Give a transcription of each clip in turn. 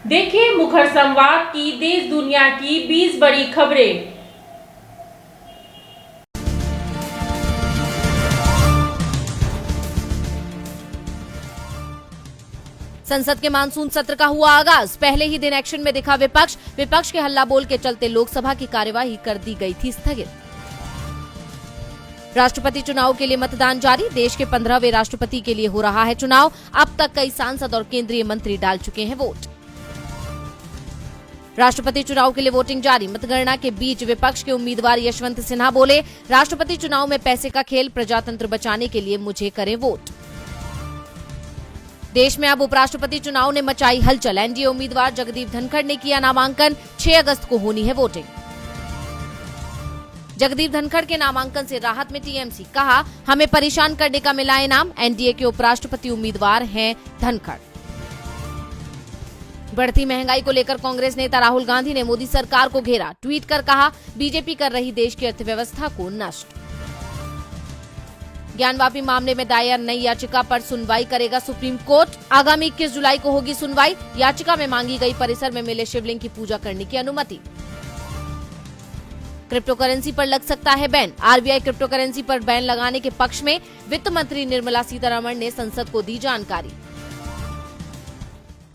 देखिए मुखर संवाद की देश दुनिया की 20 बड़ी खबरें। संसद के मानसून सत्र का हुआ आगाज। पहले ही दिन एक्शन में दिखा विपक्ष के हल्ला बोल के चलते लोकसभा की कार्यवाही कर दी गई थी स्थगित। राष्ट्रपति चुनाव के लिए मतदान जारी। देश के 15वें राष्ट्रपति के लिए हो रहा है चुनाव। अब तक कई सांसद और केंद्रीय मंत्री डाल चुके हैं वोट। राष्ट्रपति चुनाव के लिए वोटिंग जारी। मतगणना के बीच विपक्ष के उम्मीदवार यशवंत सिन्हा बोले, राष्ट्रपति चुनाव में पैसे का खेल, प्रजातंत्र बचाने के लिए मुझे करें वोट। देश में अब उपराष्ट्रपति चुनाव ने मचाई हलचल। एनडीए उम्मीदवार जगदीप धनखड़ ने किया नामांकन। 6 अगस्त को होनी है वोटिंग। जगदीप धनखड़ के नामांकन से राहत में टीएमसी। कहा, हमें परेशान करने का मिला इनाम। एनडीए के उपराष्ट्रपति उम्मीदवार हैं धनखड़। बढ़ती महंगाई को लेकर कांग्रेस नेता राहुल गांधी ने मोदी सरकार को घेरा। ट्वीट कर कहा, बीजेपी कर रही देश की अर्थव्यवस्था को नष्ट। ज्ञानवापी मामले में दायर नई याचिका पर सुनवाई करेगा सुप्रीम कोर्ट। आगामी 21 जुलाई को होगी सुनवाई। याचिका में मांगी गई परिसर में मिले शिवलिंग की पूजा करने की अनुमति। क्रिप्टो करेंसी पर लग सकता है बैन। आरबीआई क्रिप्टो करेंसी पर बैन लगाने के पक्ष में। वित्त मंत्री निर्मला सीतारमण ने संसद को दी जानकारी।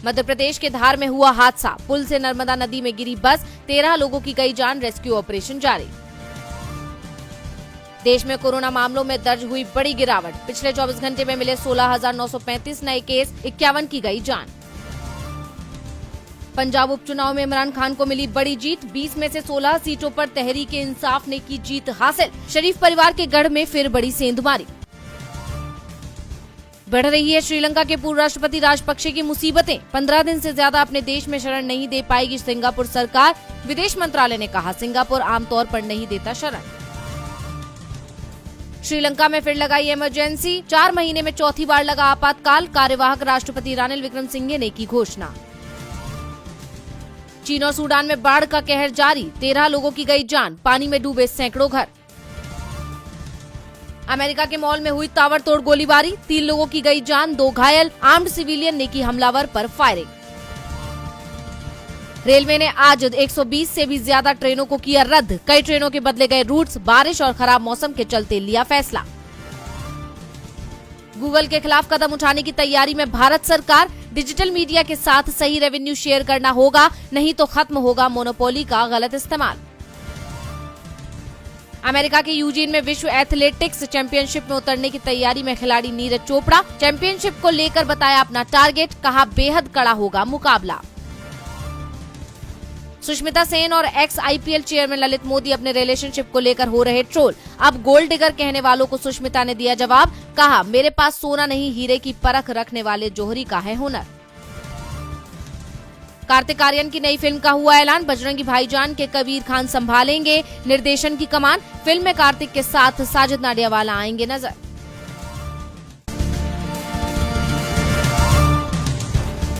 मध्य प्रदेश के धार में हुआ हादसा। पुल से नर्मदा नदी में गिरी बस। 13 लोगों की गई जान। रेस्क्यू ऑपरेशन जारी। देश में कोरोना मामलों में दर्ज हुई बड़ी गिरावट। पिछले 24 घंटे में मिले 16,935 नए केस। 51 की गई जान। पंजाब उपचुनाव में इमरान खान को मिली बड़ी जीत। 20 में से 16 सीटों पर तहरीक इंसाफ ने की जीत हासिल। शरीफ परिवार के गढ़ में फिर बड़ी सेंधमारी। बढ़ रही है श्रीलंका के पूर्व राष्ट्रपति राजपक्षे की मुसीबतें। 15 दिन से ज्यादा अपने देश में शरण नहीं दे पाएगी सिंगापुर सरकार। विदेश मंत्रालय ने कहा, सिंगापुर आमतौर पर नहीं देता शरण। श्रीलंका में फिर लगाई इमरजेंसी। 4 महीने में चौथी बार लगा आपातकाल। कार्यवाहक राष्ट्रपति रानिल विक्रमसिंघे ने की घोषणा। चीन और सूडान में बाढ़ का कहर जारी। 13 लोगों की गई जान। पानी में डूबे सैकड़ों घर। अमेरिका के मॉल में हुई ताबड़तोड़ गोलीबारी। 3 लोगों की गई जान, 2 घायल। आर्म्ड सिविलियन ने की हमलावर पर फायरिंग। रेलवे ने आज 120 से भी ज्यादा ट्रेनों को किया रद्द। कई ट्रेनों के बदले गए रूट्स। बारिश और खराब मौसम के चलते लिया फैसला। गूगल के खिलाफ कदम उठाने की तैयारी में भारत सरकार। डिजिटल मीडिया के साथ सही रेवेन्यू शेयर करना होगा, नहीं तो खत्म होगा मोनोपोली का गलत इस्तेमाल। अमेरिका के यूजीन में विश्व एथलेटिक्स चैंपियनशिप में उतरने की तैयारी में खिलाड़ी नीरज चोपड़ा। चैंपियनशिप को लेकर बताया अपना टारगेट। कहा, बेहद कड़ा होगा मुकाबला। सुष्मिता सेन और x IPL chairman Lalit Modi अपने रिलेशनशिप को लेकर हो रहे ट्रोल। अब गोल्ड डिगर कहने वालों को सुष्मिता ने दिया जवाब। कहा, मेरे पास सोना नहीं, हीरे की परख रखने वाले जौहरी का है हुनर। कार्तिक आर्यन की नई फिल्म का हुआ ऐलान। बजरंगी भाईजान के कबीर खान संभालेंगे निर्देशन की कमान। फिल्म में कार्तिक के साथ साजिद नाडियावाला आएंगे नजर।